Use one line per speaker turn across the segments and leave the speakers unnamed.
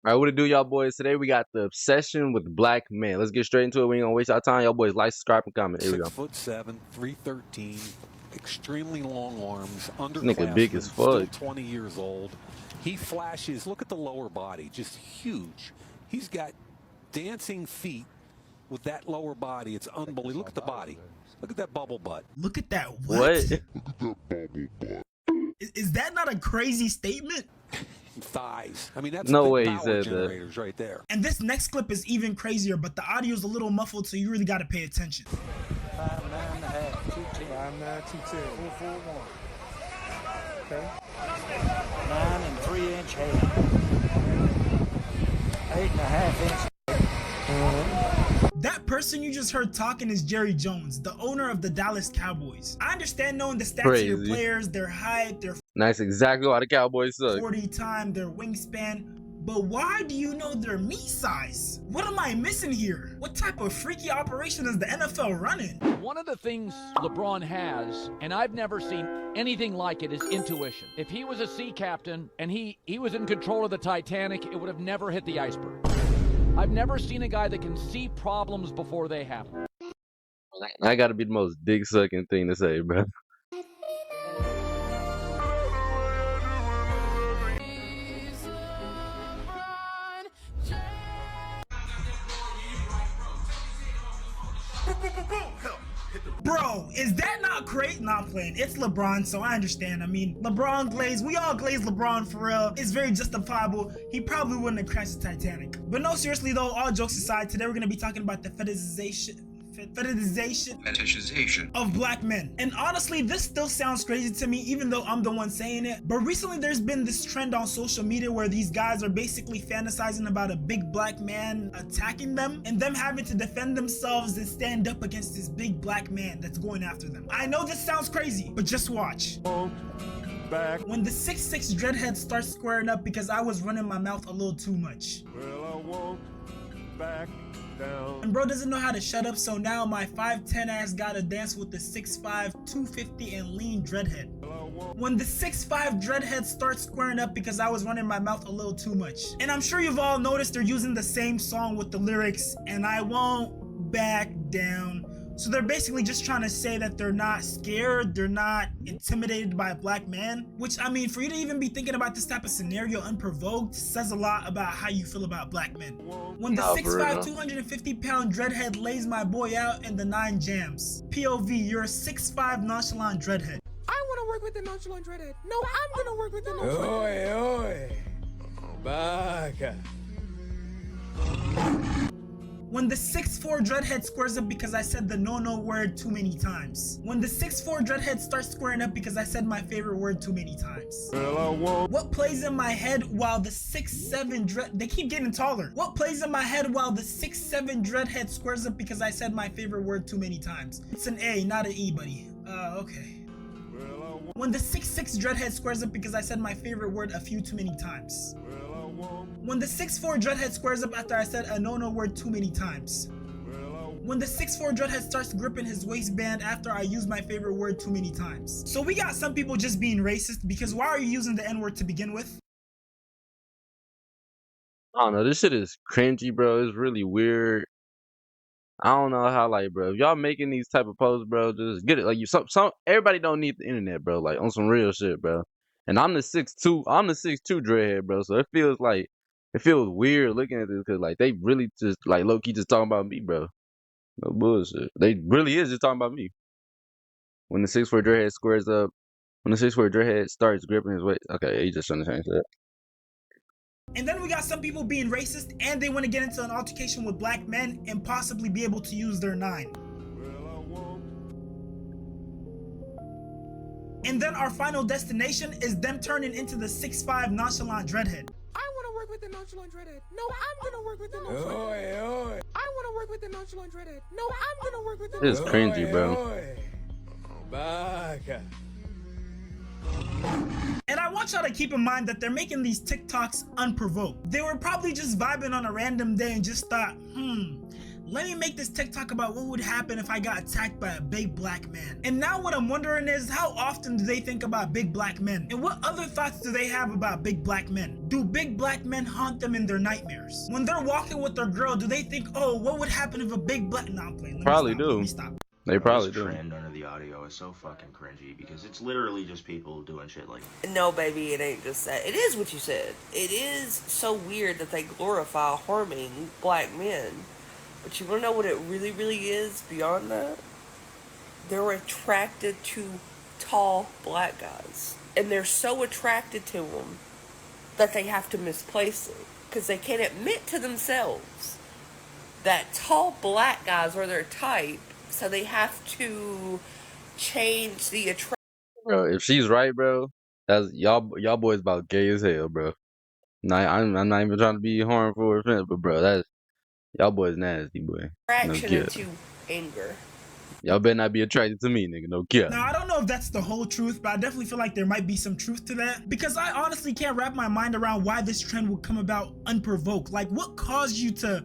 All right, what to do, y'all boys? Today we got the obsession with black men. Let's get straight into it. We ain't gonna waste our time. Y'all boys, like, subscribe, and comment. Here we go.
6'7", 313, extremely long arms,
This nigga big as
underclassman, still
fuck.
20 years old. He flashes. Look at the lower body, just huge. He's got dancing feet with that lower body. It's unbelievable. Look at the body. Look at that bubble butt.
Look at that.
What?
Is that not a crazy statement?
Thighs. I mean, that's
No
the
way he
power
said that.
generators right there.
And this next clip is even crazier, but the audio's a little muffled, so you really got to pay attention.
5'9", 210. 5'9", 210. 441. Okay. 9 and 3 inch head. 8.5 inch.
That person you just heard talking is Jerry Jones, the owner of the Dallas Cowboys. I understand knowing the stats of your
Crazy.
players, their height, their
That's exactly why the Cowboys suck.
40 time, their wingspan, but why do you know their meat size? What am I missing here? What type of freaky operation is the NFL running?
One of the things LeBron has, and I've never seen anything like it, is intuition. If he was a sea captain and he was in control of the Titanic, it would have never hit the iceberg. I've never seen a guy that can see problems before they happen.
That gotta be the most dick sucking thing to say, bro.
Bro, is that not crazy? Not playing. It's LeBron, so I understand. I mean, LeBron glaze. We all glaze LeBron for real. It's very justifiable. He probably wouldn't have crashed the Titanic. But no, seriously though, all jokes aside, today we're gonna be talking about the fetishization of black men. And honestly, this still sounds crazy to me, even though I'm the one saying it. But recently there's been this trend on social media where these guys are basically fantasizing about a big black man attacking them and them having to defend themselves and stand up against this big black man that's going after them. I know this sounds crazy, but just watch.
Back.
When the 6'6" dreadhead starts squaring up because I was running my mouth a little too much.
Well, I won't back down.
And bro doesn't know how to shut up, so now my 5'10" ass gotta dance with the 6'5", 250 and lean dreadhead. When the 6'5" dreadhead starts squaring up because I was running my mouth a little too much. And I'm sure you've all noticed they're using the same song with the lyrics, and I won't back down. So they're basically just trying to say that they're not scared, they're not intimidated by a black man. Which, I mean, for you to even be thinking about this type of scenario unprovoked says a lot about how you feel about black men. When the 6'5", 250-pound dreadhead lays my boy out in the 9 jams. POV, you're a 6'5" nonchalant dreadhead.
I want to work with the nonchalant dreadhead. No, I'm going to work with the nonchalant.
Oi. Baca.
When the 6'4" dreadhead squares up because I said the no word too many times. When the 6'4" dreadhead starts squaring up because I said my favorite word too many times.
Well, I won't.
What plays in my head while the 6'7" they keep getting taller. What plays in my head while the 6'7" dreadhead squares up because I said my favorite word too many times? It's an A, not an E, buddy. Okay.
Well, I won't.
When the 6'6" dreadhead squares up because I said my favorite word a few too many times.
Well, I won't.
When the 6'4" dreadhead squares up after I said a no word too many times. When the 6'4" dreadhead starts gripping his waistband after I use my favorite word too many times. So we got some people just being racist because why are you using the N-word to begin with?
I don't know. This shit is cringy, bro. It's really weird. I don't know how, like, bro. If y'all making these type of posts, bro, just get it. Like, some everybody don't need the internet, bro. Like, on some real shit, bro. And I'm the 6'2", dreadhead, bro. So it feels weird looking at this because, like, they really just, like, low-key just talking about me, bro. No bullshit. They really is just talking about me. When the 6'4" dreadhead squares up, when the 6'4" dreadhead starts gripping his waist. Okay, he just trying to change that.
And then we got some people being racist and they want to get into an altercation with black men and possibly be able to use their 9.
Well, I won't.
And then our final destination is them turning into the 6'5" nonchalant dreadhead.
I want to work with the nonchalant dreadhead. No, I'm going to work with the nonchalant
Oi, oi.
I want to work with the nonchalant dreadhead. No, I'm going to work with the
This is
nonchalant
cringy, bro.
Oi. Baca.
And I want y'all to keep in mind that they're making these TikToks unprovoked. They were probably just vibing on a random day and just thought, let me make this TikTok about what would happen if I got attacked by a big black man. And now what I'm wondering is, how often do they think about big black men? And what other thoughts do they have about big black men? Do big black men haunt them in their nightmares? When they're walking with their girl, do they think, oh, what would happen if a big black... No, I'm playing.
Probably
Let me
do.
stop.
They probably
this
do.
trend under the audio is so fucking cringy because it's literally just people doing shit like
No, baby, it ain't just that. It is what you said. It is so weird that they glorify harming black men. But you wanna know what it really, really is beyond that? They're attracted to tall black guys. And they're so attracted to them that they have to misplace it. Because they can't admit to themselves that tall black guys are their type. So they have to change the attraction.
Bro, if she's right, bro, that's y'all boys about gay as hell, bro. I'm not even trying to be harmful or offensive, but bro, that's y'all boys nasty, boy. No cap.
Into anger.
Y'all better not be attracted to me, nigga. No cap.
Now, I don't know if that's the whole truth, but I definitely feel like there might be some truth to that. Because I honestly can't wrap my mind around why this trend would come about unprovoked. Like, what caused you to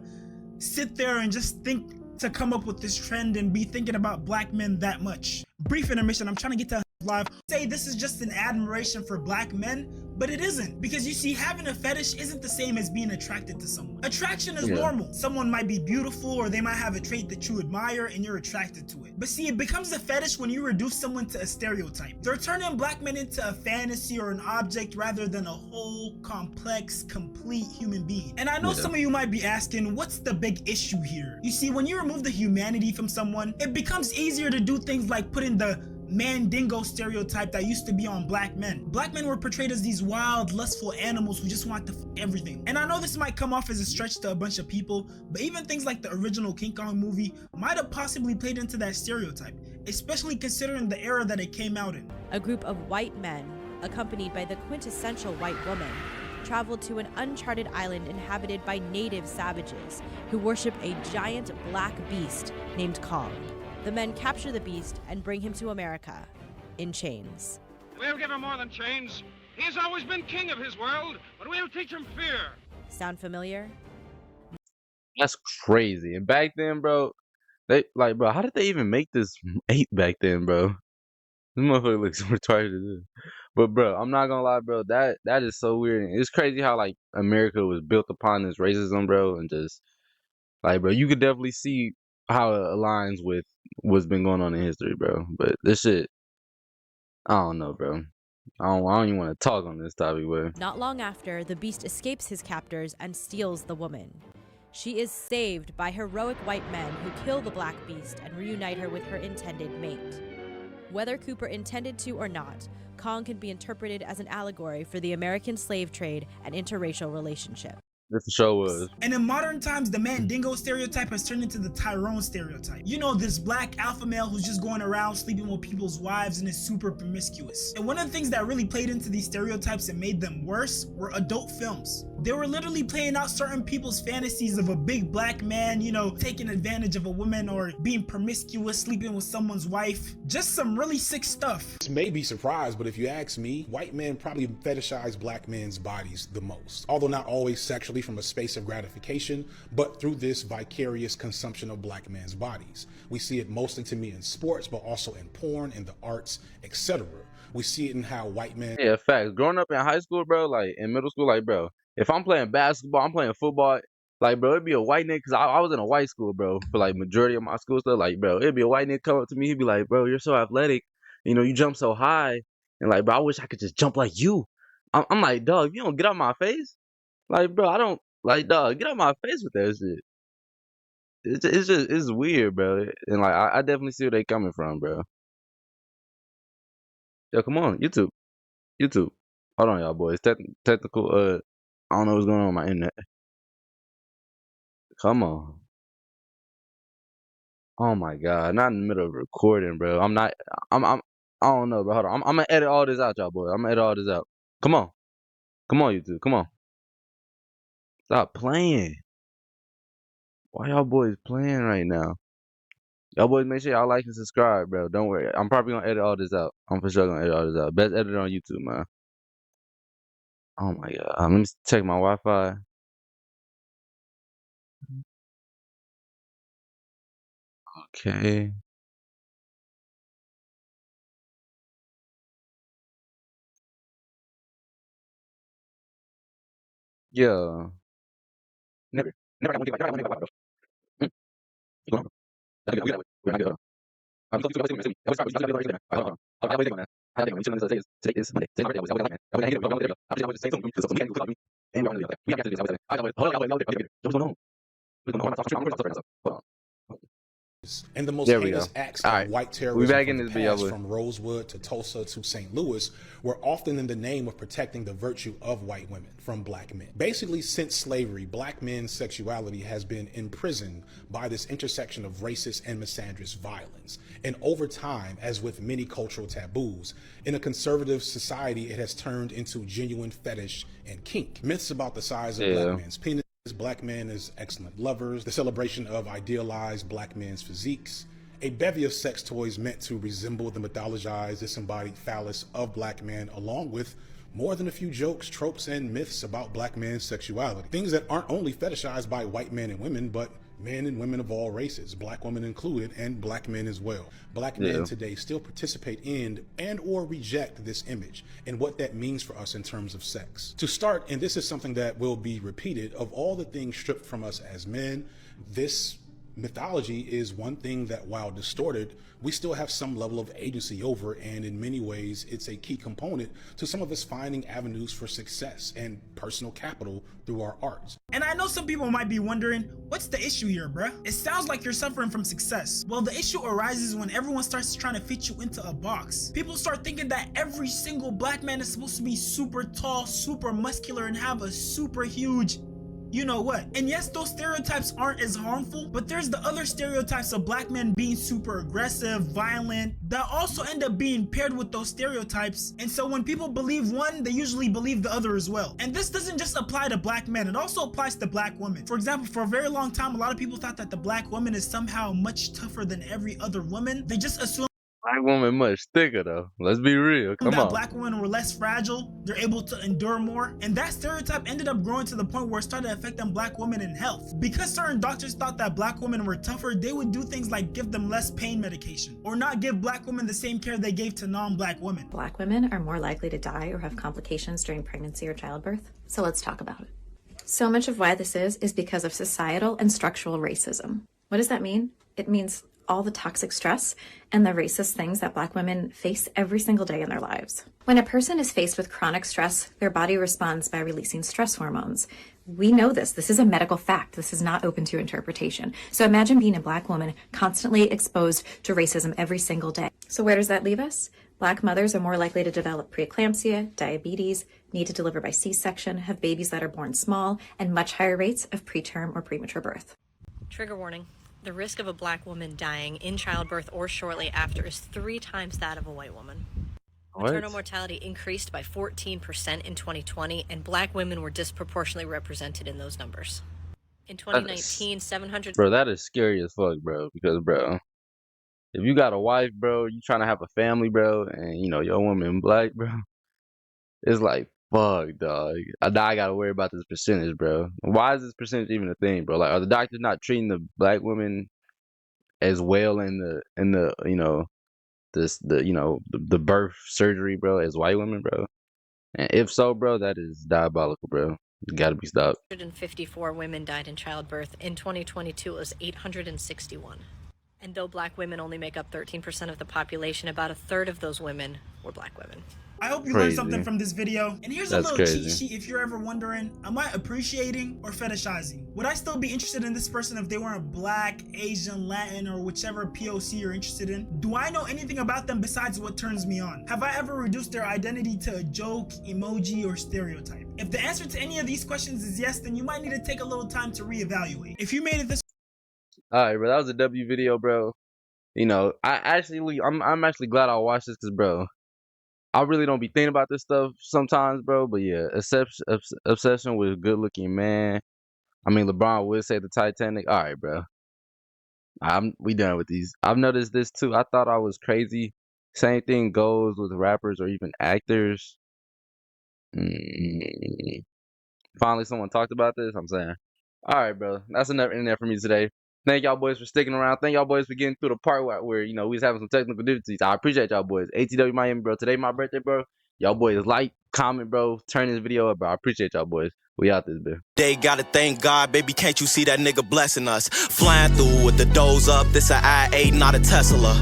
sit there and just think to come up with this trend and be thinking about black men that much? Brief intermission, I'm trying to get to live. Say this is just an admiration for black men, but it isn't, because you see, having a fetish isn't the same as being attracted to someone. Attraction is normal. Someone might be beautiful, or they might have a trait that you admire and you're attracted to it. But see, it becomes a fetish when you reduce someone to a stereotype. They're turning black men into a fantasy or an object rather than a whole, complex, complete human being. And I know some of you might be asking, what's the big issue here? You see, when you remove the humanity from someone, it becomes easier to do things like put in the Mandingo stereotype that used to be on black men. Black men were portrayed as these wild, lustful animals who just want to everything. And I know this might come off as a stretch to a bunch of people, but even things like the original King Kong movie might have possibly played into that stereotype, especially considering the era that it came out in.
A group of white men, accompanied by the quintessential white woman, traveled to an uncharted island inhabited by native savages who worship a giant black beast named Kong. The men capture the beast and bring him to America in chains.
We'll give him more than chains. He's always been king of his world, but we'll teach him fear.
Sound familiar?
That's crazy. And back then, bro, they like, bro, how did they even make this ape back then, bro? This motherfucker looks retarded as this. But bro, I'm not gonna lie, bro, that is so weird. It's crazy how like America was built upon this racism, bro, and just like, bro, you could definitely see how it aligns with what's been going on in history, bro. But this shit, I don't know, bro. I don't even want to talk on this topic, bro.
Not long after, the beast escapes his captors and steals the woman. She is saved by heroic white men who kill the black beast and reunite her with her intended mate. Whether Cooper intended to or not, Kong can be interpreted as an allegory for the American slave trade and interracial relationship.
This the show was.
And in modern times, the Mandingo stereotype has turned into the Tyrone stereotype. You know, this black alpha male who's just going around sleeping with people's wives and is super promiscuous. And one of the things that really played into these stereotypes and made them worse were adult films. They were literally playing out certain people's fantasies of a big black man, you know, taking advantage of a woman or being promiscuous, sleeping with someone's wife. Just some really sick stuff.
This may be surprised, but if you ask me, white men probably fetishize black men's bodies the most. Although not always sexually from a space of gratification, but through this vicarious consumption of black men's bodies. We see it mostly to me in sports, but also in porn, in the arts, etc. We see it in how white men...
Yeah, facts. Growing up in high school, bro, like in middle school, like, bro, if I'm playing basketball, I'm playing football, like, bro, it'd be a white nigga, because I was in a white school, bro, for, like, majority of my school stuff. Like, bro, it'd be a white nigga come up to me, he'd be like, bro, you're so athletic, you know, you jump so high, and, like, bro, I wish I could just jump like you. I'm like, dog, you don't get out my face? Like, bro, I don't, like, dog, get out my face with that shit. It's weird, bro, and, like, I definitely see where they coming from, bro. Yo, come on, YouTube. Hold on, y'all boys. Technical, I don't know what's going on with my internet. Come on. Oh my God, not in the middle of recording, bro. I don't know, bro. Hold on. I'm gonna edit all this out, y'all boys. I'm gonna edit all this out. Come on, YouTube. Come on. Stop playing. Why y'all boys playing right now? Y'all boys, make sure y'all like and subscribe, bro. Don't worry. I'm probably gonna edit all this out. I'm for sure gonna edit all this out. Best editor on YouTube, man. Oh my God. Let me check my Wi-Fi. Okay. Yeah. Never got one thing like never got one, bro. You going on, bro? That's good. We're not good. I'm so used to it. That was probably man. I was man. I think I'm chilling this today is Monday. Today's my birthday. I was like, man. I was hanging with you. I was just saying something. So we can't do me. And we're on the other. We have to do this. I was hold on. What's going on? What's going on? I'm talking about hold on.
And the most
There we
heinous
go.
acts
All
of
right.
white
We
terrorism
back
from
in
the
this video.
past, from Rosewood to Tulsa to St. Louis, were often in the name of protecting the virtue of white women from black men. Basically, since slavery, black men's sexuality has been imprisoned by this intersection of racist and misandrous violence. And over time, as with many cultural taboos, in a conservative society, it has turned into genuine fetish and kink. Myths about the size of black men's penis, black men as excellent lovers, the celebration of idealized black men's physiques, a bevy of sex toys meant to resemble the mythologized, disembodied phallus of black men, along with more than a few jokes, tropes, and myths about black men's sexuality. Things that aren't only fetishized by white men and women, but men and women of all races, black women included, and black men as well. Black men today still participate in and or reject this image and what that means for us in terms of sex. To start, and this is something that will be repeated, of all the things stripped from us as men, this mythology is one thing that, while distorted, we still have some level of agency over, and in many ways it's a key component to some of us finding avenues for success and personal capital through our arts.
And I know some people might be wondering, what's the issue here, bruh? It sounds like you're suffering from success. Well, the issue arises when everyone starts trying to fit you into a box. People start thinking that every single black man is supposed to be super tall, super muscular, and have a super huge you know what. And yes, those stereotypes aren't as harmful, but there's the other stereotypes of black men being super aggressive, violent, that also end up being paired with those stereotypes. And so when people believe one, they usually believe the other as well. And this doesn't just apply to black men, it also applies to black women. For example, for a very long time, a lot of people thought that the black woman is somehow much tougher than every other woman. They just assume
Black woman much thicker though. Let's be real. Come
that
on.
black women were less fragile, they're able to endure more, and that stereotype ended up growing to the point where it started affecting black women in health. Because certain doctors thought that black women were tougher, they would do things like give them less pain medication, or not give black women the same care they gave to non-black women.
Black women are more likely to die or have complications during pregnancy or childbirth, so let's talk about it. So much of why this is because of societal and structural racism. What does that mean? It means all the toxic stress and the racist things that black women face every single day in their lives. When a person is faced with chronic stress, their body responds by releasing stress hormones. We know this. This is a medical fact. This is not open to interpretation. So imagine being a black woman constantly exposed to racism every single day. So where does that leave us? Black mothers are more likely to develop preeclampsia, diabetes, need to deliver by C-section, have babies that are born small, and much higher rates of preterm or premature birth.
Trigger warning. The risk of a black woman dying in childbirth or shortly after is 3 times that of a white woman. Maternal mortality increased by 14% in 2020, and black women were disproportionately represented in those numbers. In 2019, 700...
Bro, that is scary as fuck, bro. Because, bro, if you got a wife, bro, you trying to have a family, bro, and, you know, your woman black, bro, it's like, fuck, dog. Now I gotta worry about this percentage, bro. Why is this percentage even a thing, bro? Like, are the doctors not treating the black women as well in the you know, the birth surgery, bro, as white women, bro? And if so, bro, that is diabolical, bro. It gotta be stopped.
154 women died in childbirth. In 2022, it was 861. And though black women only make up 13% of the population, about a third of those women were black women.
I hope you learned something from this video. And here's a little cheat sheet if you're ever wondering, am I appreciating or fetishizing? Would I still be interested in this person if they weren't black, Asian, Latin, or whichever POC you're interested in? Do I know anything about them besides what turns me on? Have I ever reduced their identity to a joke, emoji, or stereotype? If the answer to any of these questions is yes, then you might need to take a little time to reevaluate. If you made it this
Alright, bro, that was a W video, bro. You know, I'm actually glad I watched this because, bro, I really don't be thinking about this stuff sometimes, bro. But yeah, obsession with a good-looking man. I mean, LeBron would say the Titanic. All right, bro. We done with these. I've noticed this too. I thought I was crazy. Same thing goes with rappers or even actors. Finally, someone talked about this. I'm saying, all right, bro. That's enough internet for me today. Thank y'all boys for sticking around. Thank y'all boys for getting through the part where you know, we was having some technical difficulties. I appreciate y'all boys. ATW Miami, bro. Today my birthday, bro. Y'all boys like, comment, bro. Turn this video up, bro. I appreciate y'all boys. We out this bit.
They gotta thank God, baby. Can't you see that nigga blessing us? Flying through with the doors up. This a IA, not a Tesla.